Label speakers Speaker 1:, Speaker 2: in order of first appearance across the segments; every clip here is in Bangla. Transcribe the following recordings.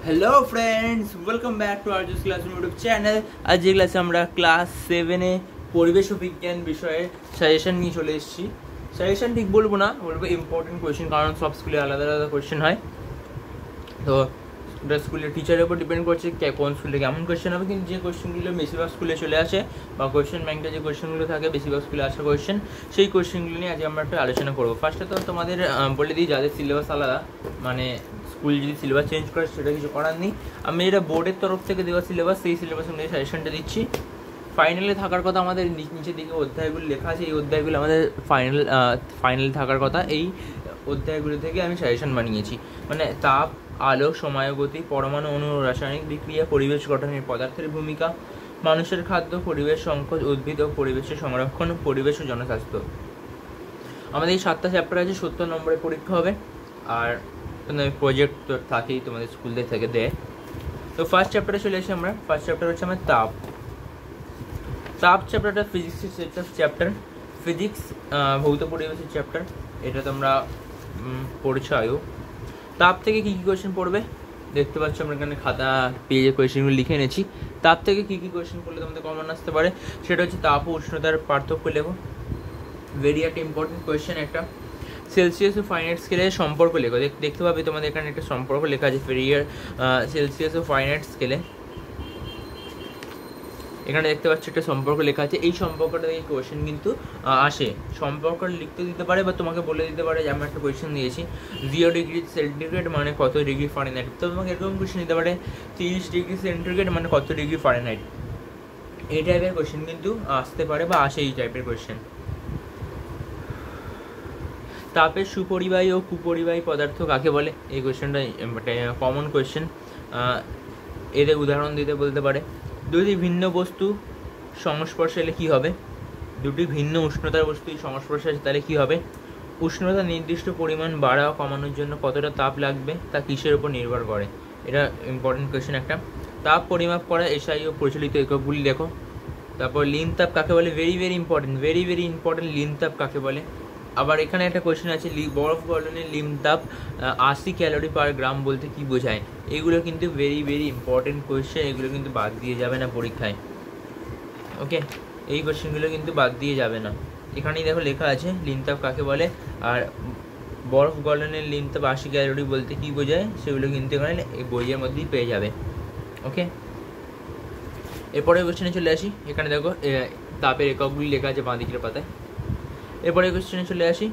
Speaker 1: Hello friends, welcome back to Arju's classroom YouTube channel. आज যে ক্লাসে আমরা ক্লাস 7 এ পরিবেশ ও বিজ্ঞান বিষয়ে সাজেশন নিয়ে চলে এসেছি। সাজেশন ঠিক বলবো না, বলবো ইম্পর্টেন্ট কোয়েশ্চেন, কারণ সব স্কুলে আলাদা আলাদা কোয়েশ্চেন হয়। তো স্কুলের টিচারের উপর ডিপেন্ড করছে কোন স্কুলে কেমন কোয়েশ্চেন হবে, কিন্তু যে কোয়েশ্চেনগুলো বেশিরভাগ স্কুলে চলে আসে বা কোয়েশ্চেন ব্যাংকে যে কোয়েশ্চেনগুলো থাকে বেশিরভাগ স্কুলে আসা কোয়েশ্চেন, সেই কোয়েশ্চেনগুলো নিয়ে আজকে আমরা একটু আলোচনা করবো। ফার্স্টে তো তোমাদের বলে দিই, যাদের সিলেবাস আলাদা, মানে স্কুল যদি সিলেবাস চেঞ্জ করে সেটা কিছু করার নেই। আমি যেটা বোর্ডের তরফ থেকে দেওয়া সিলেবাস, সেই সিলেবাস অনুযায়ী সাজেশনটা দিচ্ছি। ফাইনালে থাকার কথা আমাদের নিচের দিকে অধ্যায়গুলো লেখা আছে, এই অধ্যায়গুলো আমাদের ফাইনালে থাকার কথা। এই অধ্যায়গুলো থেকে আমি সাজেশন বানিয়েছি, মানে তাপ, আলো, সময়গতি, পরমাণু অণু, রাসায়নিক বিক্রিয়া, পরিবেশ গঠনের পদার্থের ভূমিকা, মানুষের খাদ্য, পরিবেশ সংকট, উদ্ভিদ ও পরিবেশের সংরক্ষণ, পরিবেশ ও জনস্বাস্থ্য। আমাদের এই 7টা চ্যাপ্টার আছে, 70 নম্বরের পরীক্ষা হবে। আর প্রজেক্ট তো থাকেই, তোমাদের স্কুল থেকে দেয়। তো ফার্স্ট চ্যাপ্টারে চলে এসে আমরা, ফার্স্ট চ্যাপ্টার হচ্ছে আমার তাপ। তাপ চ্যাপ্টারটা ফিজিক্সের চ্যাপ্টার, ফিজিক্স ভৌত পরিবেশের চ্যাপ্টার। এটা তোমরা পড়েছো আয়ো। তাপ থেকে কী কী কোয়েশ্চেন পড়বে দেখতে পাচ্ছ, আমরা এখানে খাতা পেজে কোয়েশ্চেনগুলো লিখে এনেছি। তাপ থেকে কী কী কোয়েশ্চেন পড়লে তোমাদের কমন আসতে পারে সেটা হচ্ছে তাপ ও উষ্ণতার পার্থক্য লেখো, ভেরি একটা ইম্পর্টেন্ট কোয়েশ্চেন একটা। সেলসিয়াস ও ফারেনহাইট স্কেলের সম্পর্ক লেখো, দেখতে পাবে তোমাদের এখানে একটা সম্পর্ক লেখা আছে, সেলসিয়াস ও ফারেনহাইট স্কেলে। এখানে দেখতে পাচ্ছ একটা সম্পর্ক লেখা আছে, এই সম্পর্কটা থেকে কোয়েশ্চেন কিন্তু আসে। সম্পর্ক লিখতে দিতে পারে বা তোমাকে বলে দিতে পারে যে আমি একটা কোয়েশ্চেন দিয়েছি 0 ডিগ্রি সেন্টিগ্রেড মানে কত ডিগ্রি ফারেনহাইট, তো তোমাকে এরকম কোয়েশ্চেন দিতে পারে 30 ডিগ্রি সেন্টিগ্রেড মানে কত ডিগ্রি ফারেনহাইট। এই টাইপের কোয়েশ্চেন কিন্তু আসতে পারে বা আসে এই টাইপের কোয়েশ্চেন। তাপের সুপরিবাহী ও কুপরিবাহী পদার্থ কাকে বলে, এই কোয়েশ্চেনটা কমন কোয়েশ্চেন। এদের উদাহরণ দিতে বলতে পারে। দুটি ভিন্ন বস্তু সংস্পর্শে এলে কী হবে, দুটি ভিন্ন উষ্ণতার বস্তু সংস্পর্শে আসে তাহলে কী হবে, উষ্ণতা নির্দিষ্ট পরিমাণ বাড়া ও কমানোর জন্য কতটা তাপ লাগবে তা কিসের উপর নির্ভর করে, এটা ইম্পর্টেন্ট কোয়েশ্চেন একটা। তাপ পরিমাপ করা এসআই ও প্রচলিত এককগুলি দেখো। তারপর লিন তাপ কাকে বলে, ভেরি ভেরি ইম্পর্টেন্ট লিন তাপ কাকে বলে। আবার এখানে একটা কোয়েশ্চেন আছে, বরফ গলনের লিন তাপ 80 ক্যালোরি পার গ্রাম বলতে কী বোঝায়। এগুলো কিন্তু ভেরি ইম্পর্টেন্ট কোয়েশ্চেন, এগুলো কিন্তু বাদ দিয়ে যাবে না পরীক্ষায়। ওকে, এই কোয়েশ্চেনগুলো কিন্তু বাদ দিয়ে যাবে না। এখানেই দেখো লেখা আছে লিন তাপ কাকে বলে, আর বরফ গলনের লিন তাপ 80 ক্যালোরি বলতে কী বোঝায় সেগুলো কিন্তু এখানে এই বইয়ের মধ্যেই পেয়ে যাবে। ওকে, এরপরে কোয়েশ্চেনে চলে আসি। এখানে দেখো তাপের এককগুলি লেখা আছে বাঁ দিকের পাতায়। এরপরে কোয়েশ্চেনে চলে আসি,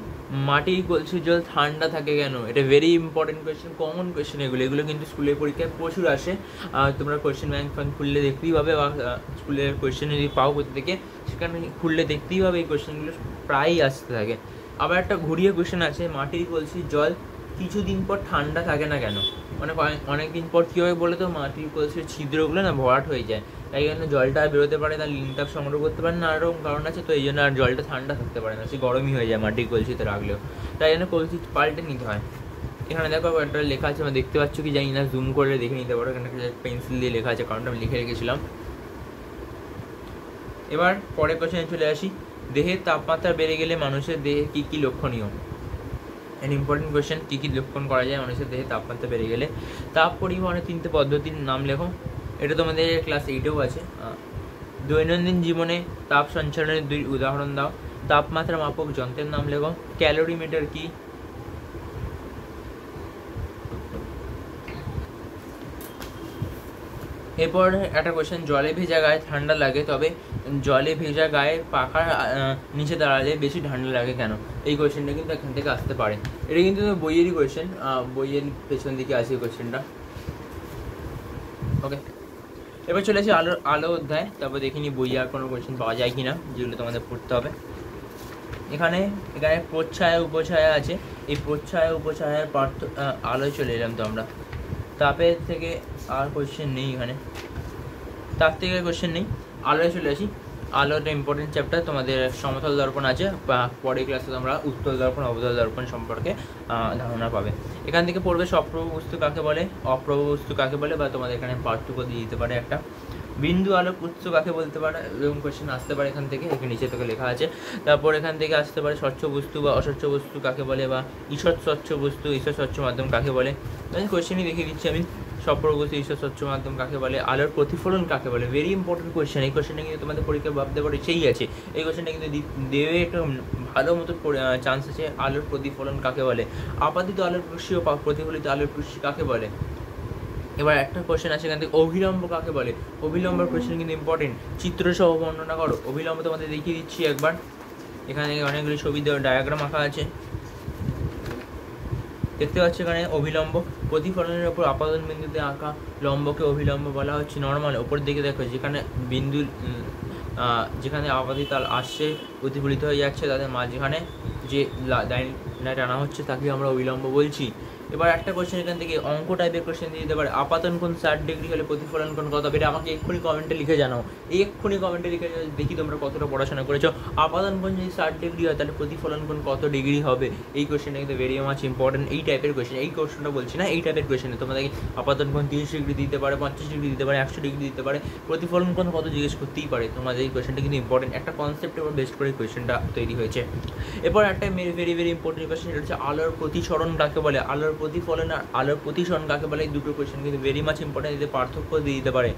Speaker 1: মাটির কলসির জল ঠান্ডা থাকে কেন, এটা very important question, common question এগুলো কিন্তু স্কুলের পরীক্ষায় প্রচুর আসে। তোমরা কোয়েশ্চেন ব্যাংক খুললে দেখতেই পাবে, বা স্কুলের কোয়েশ্চেন যদি পাও কোথা থেকে সেখানে খুললে দেখতেই পাবে এই কোয়েশ্চেনগুলো প্রায়ই আসতে থাকে। আবার একটা ঘুরিয়ে কোয়েশ্চেন আছে, মাটির কলসির জল কিছুদিন পর ঠান্ডা থাকে না কেন, মানে অনেক দিন পর কী হবে বলে তো, মাটির কলসির ছিদ্রগুলো না ভরাট হয়ে যায়, তাই জন্য জলটা আর বেরোতে পারে না, লিন তাপ সংগ্রহ করতে পারে না, আর এরকম কারণ আছে, তো এই জন্য আর জলটা ঠান্ডা থাকতে পারে না, সে গরমই হয়ে যায় মাটির কলসিতে রাখলেও, তাই জন্য কলসি পাল্টে নিতে হয়। এখানে দেখো একটা লেখা আছে, আমি দেখতে পাচ্ছ কি জানি না, জুম করে দেখে নিতে পারো, এখানে পেন্সিল দিয়ে লেখা আছে, কারণটা আমি লিখে রেখেছিলাম। এবার পরের কোশ্চেনে চলে আসি, দেহের তাপমাত্রা বেড়ে গেলে মানুষের দেহে কী কী লক্ষণীয়, এন ইম্পর্টেন্ট কোয়েশ্চেন, কী কী লক্ষণ করা যায় মানুষের দেহে তাপমাত্রা বেড়ে গেলে। তাপ পরিবহনের 3টে পদ্ধতির নাম লেখো, এটা তোমাদের ক্লাস 8এও আছে। দৈনন্দিন জীবনে তাপ সঞ্চালনের 2 উদাহরণ দাও। তাপমাত্রা মাপক যন্ত্রের নাম লেখো। ক্যালোরিমিটার কি। এরপর একটা কোয়েশ্চেন, জলে ভেজা গায়ে ঠান্ডা লাগে, তবে জলে ভেজা গায়ে পাখার নিচে দাঁড়ালে বেশি ঠান্ডা লাগে কেন, এই কোয়েশ্চেনটা কিন্তু এখান থেকে আসতে পারে। এটা কিন্তু বইয়েরই কোয়েশ্চেন, বইয়ের পেছন দিকে আছে কোয়েশ্চেনটা। ওকে, এবার চলে আসি আলো অধ্যায়, তারপর দেখিনি বইয়ে আর কোনো কোয়েশ্চেন পাওয়া যায় কিনা যেগুলো তোমাদের পড়তে হবে। এখানে প্রচ্ছায়া উপছায়া আছে, এই প্রচ্ছায়া উপছায়ার আলোয় চলে এলাম তো আমরা। তাপের থেকে আর কোয়েশ্চেন নেই, এখানে তাপ থেকে কোয়েশ্চেন নেই, আলোয় চলে আসি। আলো একটা ইম্পর্টেন্ট চ্যাপ্টার, তোমাদের সমতল দর্পণ আছে, বা পরের ক্লাসে তোমরা উত্তল দর্পণ অবতল দর্পণ সম্পর্কে ধারণা পাবে। এখান থেকে পড়বে সপ্রভ বস্তু কাকে বলে, অপ্রভ বস্তু কাকে বলে, বা তোমাদের এখানে পার্থক্য দিয়ে দিতে পারে একটা। বিন্দু আলোক উৎস কাকে বলতে পারে, এরকম কোয়েশ্চেন আসতে পারে এখান থেকে, এখানে নিচে থেকে লেখা আছে। তারপর এখান থেকে আসতে পারে স্বচ্ছ বস্তু বা অস্বচ্ছ বস্তু কাকে বলে, বা ঈষৎ স্বচ্ছ বস্তু ঈষৎ স্বচ্ছ মাধ্যম কাকে বলে। কোয়েশ্চেনই দেখিয়ে দিচ্ছি আমি। স্বপ্রগতি ঈশ্বর স্বচ্ছ মাধ্যম কাকে বলে, আলোর প্রতিফলন কাকে বলে, ভেরি ইম্পর্টেন্ট কোয়েশ্চেন। এই কোয়েশ্চেনটা কিন্তু তোমাদের পরীক্ষা ভাবতে পারো সেই আছে, এই কোয়েশ্চেনটা কিন্তু দেবে একটা ভালো মতো চান্স আছে। আলোর প্রতিফলন কাকে বলে, আপাতিত আলোর রশ্মি ও প্রতিফলিত আলোর রশ্মি কাকে বলে। এবার একটা কোয়েশ্চেন আছে এখান থেকে, অভিলম্ব কাকে বলে, অভিলম্বের কোয়েশ্চেন কিন্তু ইম্পর্টেন্ট। চিত্র সহ বর্ণনা করো অভিলম্ব। তোমাদের দেখিয়ে দিচ্ছি একবার, এখানে অনেকগুলি ছবি ডায়াগ্রাম আঁকা আছে, দেখতে পাচ্ছি এখানে অভিলম্ব। প্রতিফলনের ওপর আপাতন বিন্দুতে আঁকা লম্বকে অভিলম্ব বলা হচ্ছে। নর্মাল ওপর দিকে দেখো যেখানে বিন্দু যেখানে আপাতিত আসছে প্রতিফলিত হয়ে যাচ্ছে, তাদের মাঝখানে যে লাইনটা টানা হচ্ছে তাকে আমরা অভিলম্ব বলছি। এবার একটা কোয়েশ্চেন এখান থেকে অঙ্ক টাইপের কোয়েশ্চেন দিয়ে দিতে পারে, আপাতন কোণ 60 ডিগ্রি হলে প্রতিফলন কোণ কত হবে। এটা আমাকে এক্ষুনি কমেন্টে লিখে জানাও, এক্ষুনি কমেন্টে লিখে দেখি তোমরা কতটা পড়াশোনা করেছো। আপাতন কোণ যদি 60 ডিগ্রি হয় তাহলে প্রতিফলন কোণ কত ডিগ্রি হবে। এই কোয়েশ্চেনটা কিন্তু ভেরি মাচ ইম্পর্টেন্ট। এই টাইপের কোয়েশ্চেন, এই কোয়েশ্চেনটা বলছি না, এই টাইপের কোয়েশ্চেন তোমাদেরকে আপাতন কোণ 30 ডিগ্রি দিতে পারে, 50 ডিগ্রি দিতে পারে, 100 ডিগ্রি দিতে পারে, প্রতিফলন কোণ কত জিজ্ঞেস করতেই পারে। তোমাদের এই কোয়েশ্চেনটা কিন্তু ইম্পর্টেন্ট, একটা কনসেপ্টের উপর বেস করে কোয়েশ্চেনটা তৈরি হয়েছে। এরপর একটা ভেরি ভেরি ইম্পর্টেন্ট কোয়েশ্চেন, সেটা হচ্ছে আলোর প্রতিসরণ কাকে বলে, আলোর প্রতিফলন আর আলোর প্রতিসরণ কাকে বলে। এই দুটো কোয়েশ্চেন কিন্তু ভেরি মাচ ইম্পর্টেন্ট, এদের পার্থক্য দিয়ে দিতে পারে।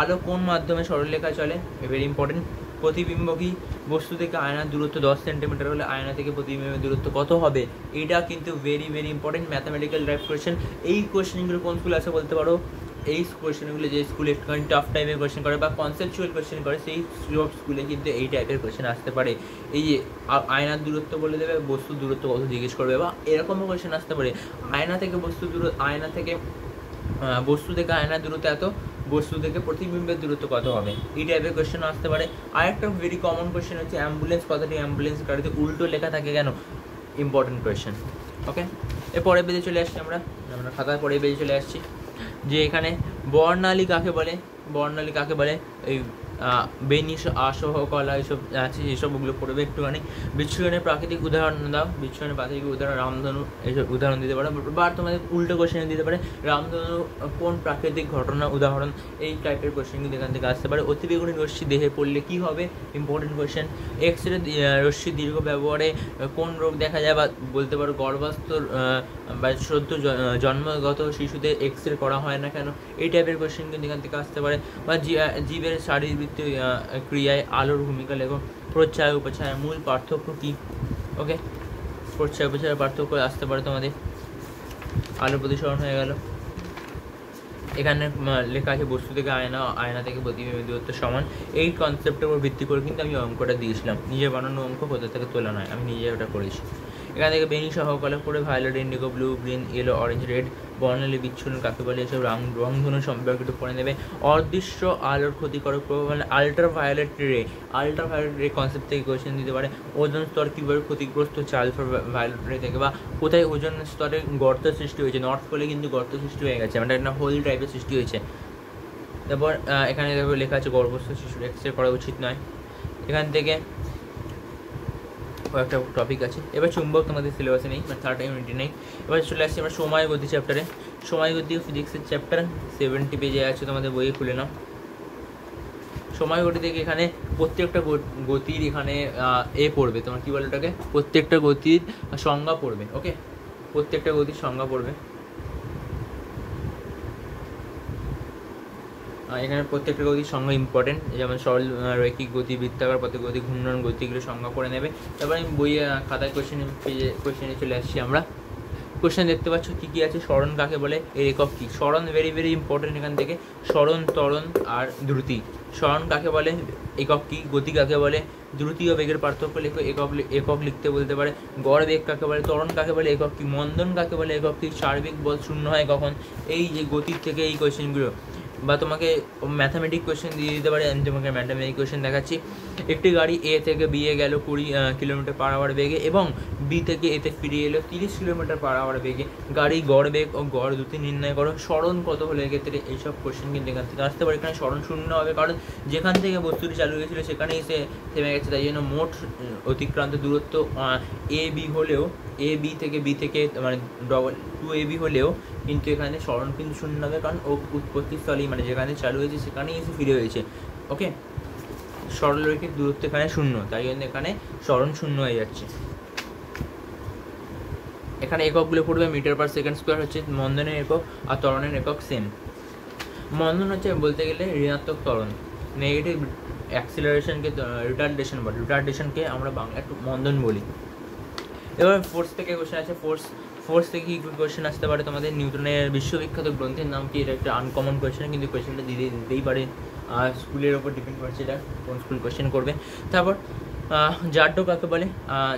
Speaker 1: আলো কোন মাধ্যমে সরলরেখায় চলে, ভেরি ইম্পর্টেন্ট। প্রতিবিম্ব কি, বস্তু থেকে আয়নার দূরত্ব 10 সেন্টিমিটার হলে আয়না থেকে প্রতিবিম্বের দূরত্ব কত হবে। এটা কিন্তু very very important mathematical type question. এই কোয়েশ্চেনগুলো কোন স্কুলে আছে বলতে পারো, এই কোয়েশ্চেনগুলো যে স্কুলে একটুখানি টাফ টাইপের কোয়েশ্চেন করে বা কনসেপচুয়াল কোয়েশ্চেন করে, সেই সব স্কুলে কিন্তু এই টাইপের কোয়েশ্চেন আসতে পারে। এই যে আয়নার দূরত্ব বলে দেবে, বস্তুর দূরত্ব কত জিজ্ঞেস করবে, বা এরকমও কোয়েশ্চেন আসতে পারে, আয়না থেকে বস্তু দূরত্ব, আয়না থেকে বস্তু থেকে আয়নার দূরত্ব এত, বস্তু থেকে প্রতিবিম্বের দূরত্ব কত হবে। এই টাইপের কোয়েশ্চেন আসতে পারে। আরেকটা ভেরি কমন কোয়েশ্চেন হচ্ছে অ্যাম্বুলেন্স কথাটি অ্যাম্বুলেন্স গাড়িতে উল্টো লেখা থাকে কেন, ইম্পর্টেন্ট কোয়েশ্চেন। ওকে, এরপরে বেজে চলে আসছি আমরা খাতায় পরে বেজে চলে আসছি যে এখানে বর্ণালী কাকে বলে, বর্ণালী কাকে বলে। এই বেনিস আসহ কলা এইসব আছে, এইসবগুলো পড়বে একটুখানি। বিচ্ছুরণের প্রাকৃতিক উদাহরণ দাও, বিচ্ছুরণের প্রাকৃতিক উদাহরণ রামধনু, এইসব উদাহরণ দিতে পারে। বা তোমাদের উল্টো কোয়েশ্চেন দিতে পারে, রামধনু কোন প্রাকৃতিক ঘটনা উদাহরণ। এই টাইপের কোয়েশ্চেন কিন্তু এখান থেকে আসতে পারে। অতিবেগুনি রশ্মি দেহে পড়লে কী হবে, ইম্পর্টেন্ট কোয়েশ্চেন। এক্স-রে রশ্মি দীর্ঘ ব্যবহারে কোন রোগ দেখা যায়, বা বলতে পারো গর্ভস্থ বা সদ্য জন্মগত শিশুদের এক্স-রে করা হয় না কেন। এই টাইপের কোয়েশ্চেন কিন্তু এখান থেকে আসতে পারে। বা জীবের শারীরবৃত্তীয় ক্রিয়ায় আলোর ভূমিকা লেখো। প্রচ্ছায়া উপছায়া মূল পার্থক্য কী। ওকে, প্রচ্ছায়া উপছায়ার পার্থক্য আসতে পারে তোমাদের। আলো প্রতিসরণ হয়ে গেল। এখানে লেখা আছে বস্তু থেকে আয়না, আয়না থেকে প্রতিবিম্বের দূরত্ব সমান। এই কনসেপ্টের উপর ভিত্তি করে কিন্তু আমি অঙ্কটা দিয়েছিলাম, নিজে বানানো অঙ্ক, কোথা থেকে তোলা নয়, আমি নিজে ওটা করেছি। এখান থেকে বেনি সহ কলম করে violet, indigo, blue, green, yellow, orange, red. বর্ণালী বিচ্ছুরণ কাকে বলে, এসব রংধনু সম্পর্কে একটু পড়ে নেবে। অদৃশ্য আলোর ক্ষতিকারক প্রভাব মানে আল্ট্রাভায়োলেট রে, আল্ট্রাভায়োলেট রে কনসেপ্ট থেকে কোয়েশ্চেন দিতে পারে। ওজন স্তর কীভাবে ক্ষতিগ্রস্ত হচ্ছে আল্ট্রাভায়োলেট রে থেকে, বা কোথায় ওজন স্তরে গর্ত সৃষ্টি হয়েছে, নর্থ পোলে কিন্তু গর্ত সৃষ্টি হয়ে গেছে, মানে একটা হোল টাইপের সৃষ্টি হয়েছে। তারপর এখানে দেখো লেখা আছে গর্ভস্থ শিশুর এক্স-রে করা উচিত নয়। এখান থেকে কয়েকটা টপিক আছে। এবার চুম্বক তোমাদের সিলেবাসে নেই, মানে থার্ড ইউনিটে নেই। এবার চলে আসছি আমরা সময় গতি চ্যাপ্টারে। সময় গতি ফিজিক্সের চ্যাপ্টার 70 পেজে আছে, তোমাদের বইয়ে খুলে নাও। সময় গতি থেকে এখানে প্রত্যেকটা গতির এখানে পড়বে, তোমার কী বলে ওটাকে, প্রত্যেকটা গতির সংজ্ঞা পড়বে। ওকে, প্রত্যেকটা গতির সংজ্ঞা পড়বে। এখানে প্রত্যেকটা গতির সংজ্ঞা ইম্পর্টেন্ট, যেমন সরল রৈখিক গতি, বৃত্তাকার পথে গতি, ঘূর্ণন গতিগুলো সংজ্ঞা করে নেবে। তারপরে আমি বইয়ে খাতায় কোয়েশ্চেনে চলে আসছি আমরা। কোয়েশ্চেন দেখতে পাচ্ছ কী কী আছে। স্মরণ কাকে বলে, এর একক কী। স্মরণ ভেরি ভেরি ইম্পর্টেন্ট এখান থেকে, স্মরণ, ত্বরণ আর দ্রুতি। স্মরণ কাকে বলে, একক কী। গতি কাকে বলে, দ্রুতি ও বেগের পার্থক্য লেখো, একক লিখতে বলতে পারে। গড় বেগ কাকে বলে, ত্বরণ কাকে বলে, একক কী। মন্দন কাকে বলে, একক কী। সার্বিক বল শূন্য হয় কখন। এই যে গতির থেকে এই কোয়েশ্চেনগুলো, বা তোমাকে ম্যাথামেটিক কোয়েশ্চেন দিয়ে দিতে পারে। আমি তোমাকে ম্যাথামেটিক কোয়েশ্চেন দেখাচ্ছি। একটি গাড়ি এ থেকে বি এ গেল 20 কিলোমিটার পার আওয়ার বেগে, এবং বি থেকে এতে ফিরে এলো 30 কিলোমিটার পার আওয়ার বেগে। গাড়ি গড় বেগ ও গড় দ্রুতি নির্ণয় করো। স্মরণ কত হলে এক্ষেত্রে, এইসব কোয়েশ্চেন কিন্তু এখান থেকে আসতে পারে। এখানে স্মরণ শূন্য হবে, কারণ যেখান থেকে বস্তুটি চালু হয়েছিল সেখানেই সে থেমে গেছে, তাই জন্য মোট অতিক্রান্ত দূরত্ব এ বি হলেও, এ বি থেকে মানে 2AB হলেও কিন্তু এখানে স্মরণ কিন্তু শূন্য হবে, কারণ ও উৎপত্তিস্থলেই, মানে যেখানে চালু হয়েছে সেখানেই এসে ফিরে হয়েছে। ওকে, সরলরৈখিক দূরত্ব এখানে শূন্য, তাই জন্য এখানে স্মরণ শূন্য হয়ে যাচ্ছে। এখানে এককগুলো পড়বে মিটার পার সেকেন্ড স্কোয়ার হচ্ছে মন্দনের একক, আর ত্বরণের একক সেম। মন্দন হচ্ছে বলতে গেলে ঋণাত্মক ত্বরণ, নেগেটিভ অ্যাক্সিলারেশনকে রিটার্ডেশনকে আমরা বাংলা একটু মন্দন বলি। এবার ফোর্স থেকে কোশ্চেন আছে, ফোর্স থেকে কী কোয়েশ্চেন আসতে পারে তোমাদের, নিউটনের বিশ্ববিখ্যাত গ্রন্থের নাম কি? এটা একটা আনকমন কোয়েশ্চেন, কিন্তু কোয়েশ্চেনটা দিতেই পারে, আর স্কুলের ওপর ডিপেন্ড করছে এটা কোন স্কুল কোয়েশ্চেন করবে। তারপর জাড্য কাকে বলে,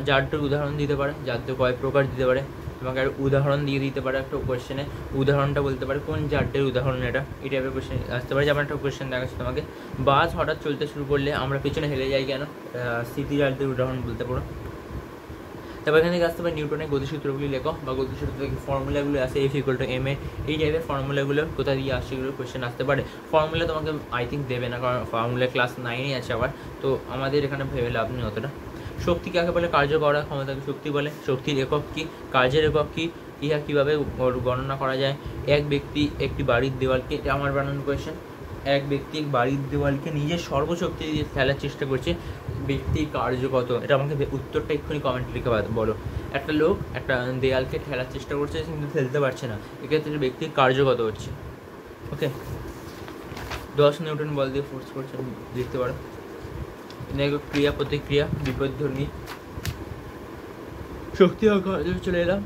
Speaker 1: জাড্যর উদাহরণ দিতে পারে, জাড্য কয় প্রকার দিতে পারে, তোমাকে আর উদাহরণ দিয়ে দিতে পারে একটা কোয়েশ্চেনে, উদাহরণটা বলতে পারে কোন জাড্যের উদাহরণ এটা, এই টাইপের কোয়েশ্চেন আসতে পারে। যেমন একটা কোয়েশ্চেন দেখাচ্ছে তোমাকে, বাস হঠাৎ চলতে শুরু করলে আমরা পেছনে হেলে যাই কেন, স্মৃতি জাড্যের উদাহরণ বলতে পারো। তারপর এখান থেকে আসতে পারে নিউটনের গতিসূত্রগুলি লেখো, বা গতিসূত্র থেকে ফর্মুলাগুলো আসে F=ma, এই টাইপের ফর্মুলাগুলো কোথা দিয়ে আসছে এগুলো কোয়েশ্চেন আসতে পারে। ফর্মুলা তোমাকে আই থিঙ্ক দেবে না, কারণ ফর্মুলা ক্লাস 9-এই আছে আবার, তো আমাদের এখানে ভেবে লাভ নেই অতটা। শক্তি কাকে বলে, কার্য করার ক্ষমতাকে শক্তি বলে। শক্তির একক কী, কার্যের একক কী, ইহা কীভাবে গণনা করা যায়। এক ব্যক্তি একটি বাড়ির দেওয়ালকে, এটা আমার বানানো কোয়েশ্চেন, এক ব্যক্তি বাড়ির দেওয়ালকে নিজের সর্বশক্তি দিয়ে ফেলার চেষ্টা করছে, ব্যক্তির কার্য কত, এটা আমাকে উত্তরটা এক্ষুনি কমেন্ট লিখে বলো। একটা লোক একটা দেয়ালকে ঠেলার চেষ্টা করছে কিন্তু ফেলতে পারছে না, এক্ষেত্রে ব্যক্তির কার্য কত হচ্ছে। ওকে, 10 নিউটন বল দিয়ে ফোর্স করছে লিখতে পারো। ক্রিয়া প্রতিক্রিয়া বিপরীতধর্মী। শক্তি ও কার্য চলে এলাম,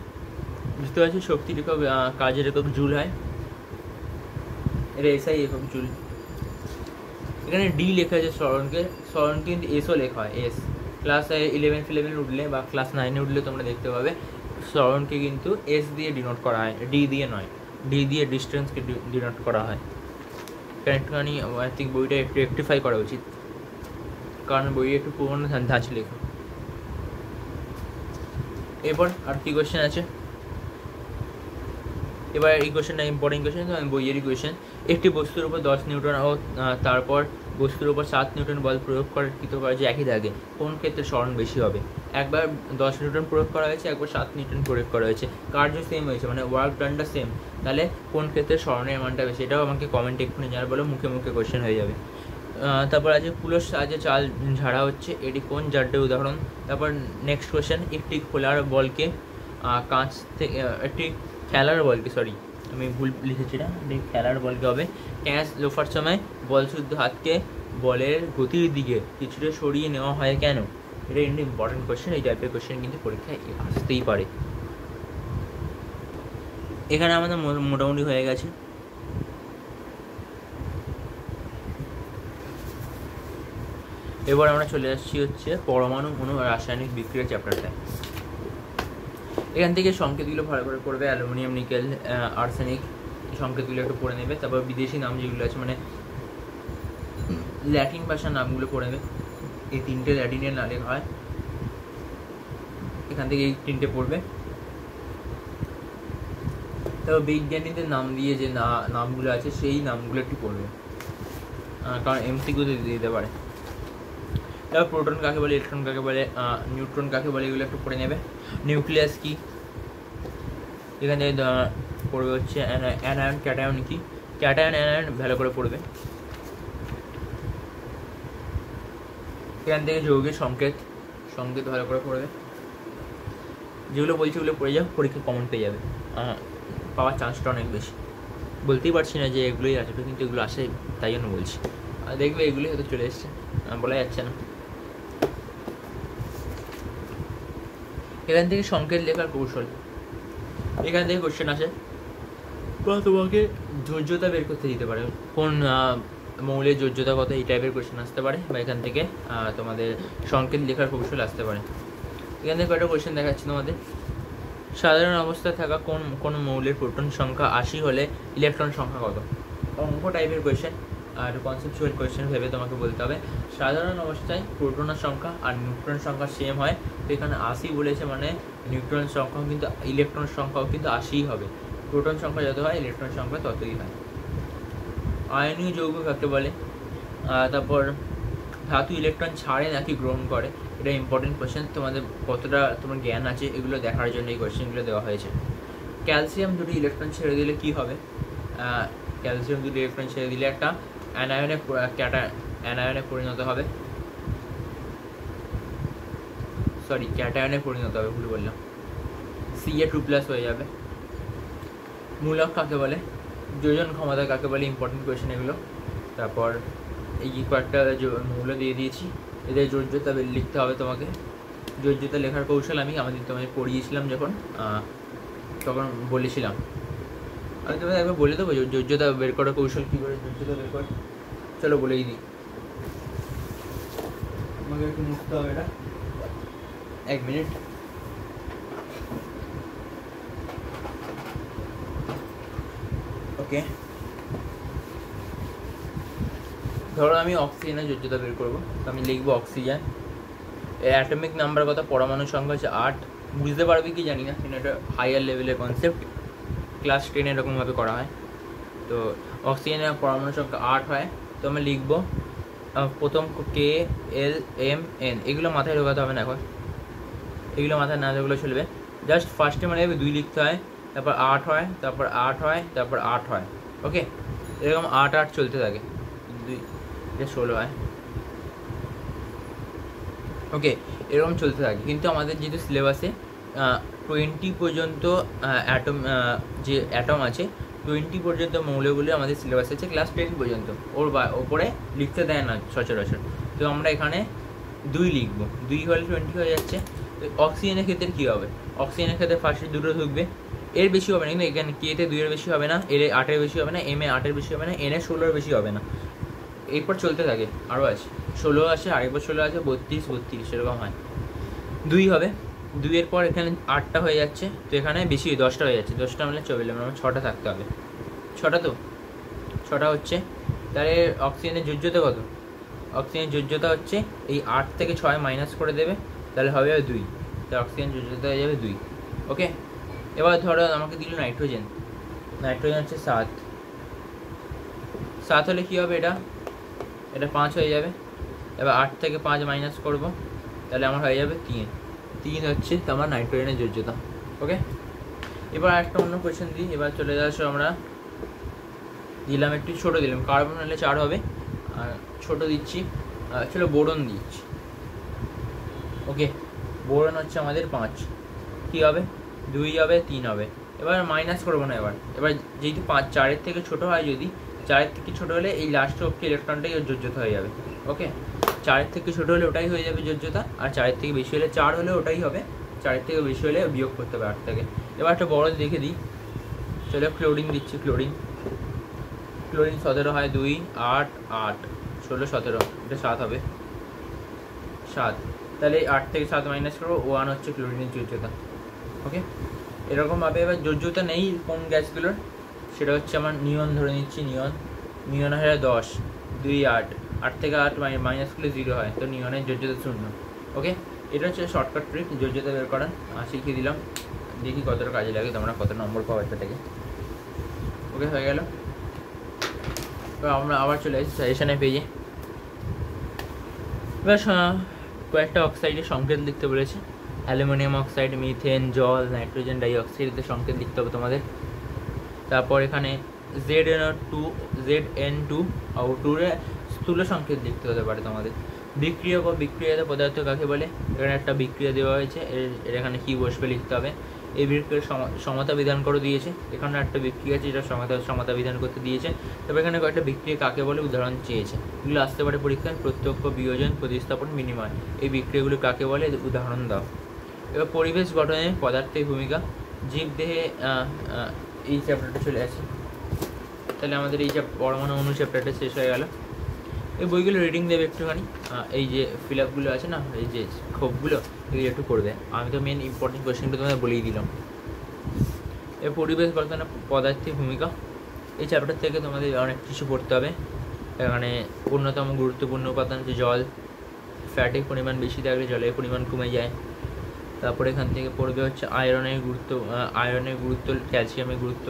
Speaker 1: বুঝতে পারছি। শক্তির একক, কাজের একক জুল হয়, এটা এসআই একক জুল। এখানে ডি লেখা আছে স্মরণকে কিন্তু এসও লেখা হয়, এস। ক্লাস 11 উঠলে বা ক্লাস 9-এ উঠলে তোমরা দেখতে পাবে স্মরণকে কিন্তু এস দিয়ে ডিনোট করা হয়, ডি দিয়ে নয়, ডি দিয়ে ডিস্টেন্সকে ডিনোট করা হয়। এখানে একটুখানি আই থিঙ্ক বইটা একটু রেকটিফাই করা উচিত, কারণ বই একটু পুরোনো ধাঁচ লেখা। এরপর আর কি কোয়েশ্চেন আছে, এবার এই কোয়েশ্চেনটা ইম্পর্টেন্ট কোয়েশ্চেন, বইয়েরই কোয়েশ্চেন। একটি বস্তুর উপর 10 নিউটন ও তারপর বস্তুর উপর 7 নিউটন বল প্রয়োগ করার কৃতকার্য একই থাকে, কোন ক্ষেত্রে স্মরণ বেশি হবে? একবার 10 নিউটন প্রয়োগ করা হয়েছে, একবার 7 নিউটন প্রয়োগ করা হয়েছে, কার্য সেম হয়েছে, মানে ওয়ার্ক ডানটা সেম, তাহলে কোন ক্ষেত্রে স্মরণের মানটা বেশি? এটাও আমাকে কমেন্টে এক্ষুনি জানার বলো, মুখে মুখে কোয়েশ্চেন হয়ে যাবে। তারপর আছে কুলোর সাহায্যে চাল ঝাড়া হচ্ছে, এটি কোন জাড্যের উদাহরণ? তারপর নেক্সট কোয়েশ্চেন, একটি খোলার বলকে কাঁচ থেকে, একটি খেলার বলকে, সরি আমি ভুল লিখেছি, না খেলার বলকে হবে, ক্যাচ লোফার সময় বল শুদ্ধ হাতকে বলের গতির দিকে কিছুটা সরিয়ে নেওয়া হয় কেন? এটা কিন্তু ইম্পর্টেন্ট কোয়েশ্চেন, এই টাইপের কোয়েশ্চেন কিন্তু পরীক্ষায় আসতেই পারে। এখানে আমাদের মোটামুটি হয়ে গেছে। এবার আমরা চলে আসছি হচ্ছে পরমাণু অণু রাসায়নিক বিক্রিয়া চ্যাপ্টারটায়। এখান থেকে সংকেতগুলো ভালো করে পড়বে, অ্যালুমিনিয়াম, নিকেল, আর্সেনিক, সংকেতগুলো একটু পড়ে নেবে। তারপর বিদেশি নাম যেগুলো আছে, মানে ল্যাটিন ভাষার নামগুলো পড়ে নেবে, এই 3টে ল্যাটিনের না লেখা হয়, এখান থেকে এই 3টে পড়বে। তারপর বিজ্ঞানীদের নাম দিয়ে যে নামগুলো আছে সেই নামগুলো একটু পড়বে, কারণ এমসিকিউতে দিতে পারে। তারপর প্রোটন কাকে বলে, ইলেকট্রন কাকে বলে, নিউট্রন কাকে বলে, এগুলো একটু পড়ে নেবে। নিউক্লিয়াস কি, এখানে পড়বে হচ্ছে অ্যানায়ন, ক্যাটায়ন কি, ক্যাটায়ন অ্যানায়ন ভালো করে পড়বে। এখান থেকে যৌগের সংকেত ভালো করে পড়বে। যেগুলো বলছি ওগুলো পড়ে যাও, পরীক্ষা কমন পেয়ে যাবে, পাওয়ার চান্সটা অনেক বেশি। বলতেই পারছি না যে এগুলোই আছে, কিন্তু এগুলো আসে তাই জন্য বলছি, আর দেখবে এগুলোই হয়তো চলে এসছে, বলা যাচ্ছে না। এখান থেকে সংকেত লেখার কৌশল, এখান থেকে কোশ্চেন আসে, বা তোমাকে যোজ্যতা বের করতে দিতে পারে, কোন মৌলের যোজ্যতা কত, এই টাইপের কোশ্চেন আসতে পারে, বা এখান থেকে তোমাদের সংকেত লেখার কৌশল আসতে পারে। এখান থেকে কয়েকটা কোশ্চেন দেখাচ্ছি তোমাদের। সাধারণ অবস্থায় থাকা কোন মৌলের প্রোটন সংখ্যা 80 হলে ইলেকট্রন সংখ্যা কত? অঙ্ক টাইপের কোয়েশ্চেন, আর কনসেপচুয়াল কোয়েশ্চেন ভেবে তোমাকে বলতে হবে। সাধারণ অবস্থায় প্রোটনের সংখ্যা আর নিউট্রন সংখ্যা সেম হয়, তো এখানে 80 বলেছে, মানে নিউট্রন সংখ্যাও কিন্তু, ইলেকট্রন সংখ্যাও কিন্তু 80 হবে। প্রোটন সংখ্যা যত হয় ইলেকট্রন সংখ্যা ততই হয়। আয়নীয় যৌগ কাকে বলে? তারপর ধাতু ইলেকট্রন ছাড়ে নাকি গ্রহণ করে, এটা ইম্পর্টেন্ট কোয়েশ্চেন, তোমাদের কতটা তোমার জ্ঞান আছে এগুলো দেখার জন্য এই কোয়েশ্চেনগুলো দেওয়া হয়েছে। ক্যালসিয়াম দুটি ইলেকট্রন ছেড়ে দিলে কি হবে? ক্যালসিয়াম দুটি ইলেকট্রন ছেড়ে দিলে একটা অ্যানায়নে পরিণত হবে, ক্যাটায়নে পরিণত হবে, ভুল বললাম, Ca2+ হয়ে যাবে। মূলক কাকে বলে, যোজন ক্ষমতা কাকে বলে, ইম্পর্টেন্ট কোয়েশ্চেন এগুলো। তারপর এই কয়েকটা মৌল দিয়ে দিয়েছি, এদের যোজ্যতা লিখতে হবে তোমাকে। যোজ্যতা লেখার কৌশল আমি তোমাদের পড়িয়েছিলাম যখন, তখন বলেছিলাম। আমি তোমাদের একবার বলে দেবো যোজ্যতা বের করার কৌশল কী করে যোজ্যতা বের করে। চলো বলেই দিই, আমাকে একটু মুছতে হবে এটা, 1 মিনিট। ওকে, ধরো আমি অক্সিজেনের যোজ্যতা বের করবো, তো আমি লিখবো অক্সিজেন। এর অ্যাটমিক নাম্বার কথা, পরমাণু সংখ্যা হচ্ছে 8। বুঝতে পারবে কি জানি না, কিন্তু এটা হায়ার লেভেলের কনসেপ্ট, ক্লাস 10 এরকমভাবে করা হয়। তো অক্সিজেনের পরমাণু সংখ্যা 8 হয়। তো আমি লিখবো প্রথম K-L-M-N, এগুলো মাথায় ঢোকাতে হবে না এখন, এগুলো মাথায় না ঢোকলে চলবে। জাস্ট ফার্স্টে মানে 2 লিখতে হয়, তারপর 8 হয়, তারপর 8 হয়, তারপর 8 হয়। ওকে, এরকম 8-8 চলতে থাকে, 2 16 হয়। ওকে, এরকম চলতে থাকে। কিন্তু আমাদের যেহেতু সিলেবাসে 20 পর্যন্ত অ্যাটম, যে অ্যাটম আছে 20 পর্যন্ত মৌলগুলি আমাদের সিলেবাস আছে ক্লাস 10 পর্যন্ত, ওপরে লিখতে দেয় না সচরাচর। তো আমরা এখানে 2 লিখবো, 2 হলে 20 হয়ে যাচ্ছে। অক্সিজেনের ক্ষেত্রে কী হবে, অক্সিজেনের ক্ষেত্রে ফার্স্টে 2 ঢুকবে, এর বেশি হবে না, কিন্তু এখানে K-তে 2-এর বেশি হবে না, L-এ 8-এর বেশি হবে না, M-এ 8-এর বেশি হবে না, N-এ 16-এর বেশি হবে না। এরপর চলতে থাকে, আরও আছে 16 আছে, আরেকবার 16 আছে, 32 এরকম হয়। 2 হবে, 2-এর পর এখানে 8টা হয়ে যাচ্ছে, তো এখানে বেশি 10টা হয়ে যাচ্ছে, 10টা মানে 24, আমার 6টা থাকতে হবে। 6টা, তো 6টা হচ্ছে। তাহলে অক্সিজেনের যোজ্যতা কত, অক্সিজেনের যোজ্যতা হচ্ছে এই 8 থেকে 6 মাইনাস করে দেবে, তাহলে হবে 2। তাহলে অক্সিজেন যোজ্যতা হয়ে যাবে 2। ওকে, এবার ধরো আমাকে দিল নাইট্রোজেন, নাইট্রোজেন হচ্ছে 7 হলে কী হবে, এটা 5 হয়ে যাবে। এবার 8 থেকে 5 মাইনাস করবো, তাহলে আমার হয়ে যাবে 3 হচ্ছে তোমার নাইট্রোজেনের যোজ্যতা। ওকে, এবার একটা অন্য কোয়েশ্চেন দিই। এবার চলে যাচ্ছ আমরা, দিলাম একটু ছোটো দিলাম, কার্বন হলে 4 হবে, আর ছোটো দিচ্ছি, চলো বোরন দিচ্ছি। ওকে, বোরন হচ্ছে আমাদের 5, কী হবে 2 হবে, 3 হবে। এবার মাইনাস করবো না, এবার যেহেতু 4-এর থেকে ছোটো হয়, যদি 4-এর থেকে ছোটো হলে এই লাস্ট অব্দি ইলেকট্রনটাই ওর যোজ্যতা হয়ে যাবে। ওকে, 4-এর থেকে ছোটো হলে ওটাই হয়ে যাবে যোজ্যতা, আর 4-এর থেকে বেশি হলে 4 হলে ওটাই হবে, 4-এর থেকে বেশি হলে বিয়োগ করতে হবে 8 থেকে। এবার একটা বড় দেখে দিই, চলো ক্লোরিন দিচ্ছি। ক্লোরিন 17 হয়, 2 8 8 16 17, এটা 7 হবে, 7। তাহলে 8 থেকে 7 মাইনাস করবো, 1 হচ্ছে ক্লোরিনের যোজ্যতা। ওকে, এরকমভাবে। এবার যোজ্যতা নেই কোন গ্যাসগুলোর, সেটা হচ্ছে আমার নিয়ন ধরে নিচ্ছি। নিয়ন হয় 10, 2 8, 8 থেকে 8 মাইনাস করলে 0 হয়, তো নিয়নের যোজ্যতা 0। ওকে, এটা হচ্ছে শর্টকাট ট্রিক যোজ্যতা বের করার, শিখিয়ে দিলাম। দেখি কতটা কাজে লাগে, তোমরা কত নম্বর পাও এটা থেকে। ওকে, হয়ে গেল। এবার আমরা আবার চলে আসি সাজেশনের পেজে। এবার কয়েকটা অক্সাইডের সংকেত লিখতে বলেছে, অ্যালুমিনিয়াম অক্সাইড, মিথেন, জল, নাইট্রোজেন ডাইঅক্সাইডের সংকেত লিখতে হবে তোমাদের। তারপর এখানে ZN2 আউটডোরে স্থূল সংকেত লিখতে হতে পারে তোমাদের। বিক্রিয়ক ও বিক্রিয়াত পদার্থ কাকে বলে, এখানে একটা বিক্রিয়া দেওয়া হয়েছে, এর এখানে কী বসবে লিখতে হবে। এই বিক্রিয়ার সমতা বিধান করে দিয়েছে, এখানে একটা বিক্রিয়া আছে যেটা সমতা বিধান করতে দিয়েছে। তবে এখানে কয়েকটা বিক্রিয়া কাকে বলে উদাহরণ চেয়েছে, এগুলো আসতে পারে পরীক্ষায়। প্রত্যক্ষ, বিয়োজন, প্রতিস্থাপন, বিনিময়, এই বিক্রিয়াগুলো কাকে বলে উদাহরণ দাও। এবার পরিবেশ গঠনে পদার্থের ভূমিকা, জীবদেহে, এই চ্যাপ্টারটা চলে আসে। তাহলে আমাদের এই পরমাণু অণু চ্যাপ্টারটা শেষ হয়ে গেল। এই বইগুলো রিডিং দেবে একটুখানি, এই যে ফিল আপগুলো আছে না, এই যে ক্ষোভগুলো, এগুলো একটু করবে। আমি তো মেন ইম্পর্টেন্ট কোয়েশ্চেনটা তোমাদের বলেই দিলাম। এই পরিবেশ গঠনে পদার্থের ভূমিকা, এই চ্যাপ্টার থেকে তোমাদের অনেক কিছু পড়তে হবে। এখানে অন্যতম গুরুত্বপূর্ণ উপাদান হচ্ছে জল, ফ্যাটের পরিমাণ বেশি থাকলে জলের পরিমাণ কমে যায়। তারপরে এখান থেকে পড়বে হচ্ছে আয়রনের গুরুত্ব, ক্যালসিয়ামের গুরুত্ব,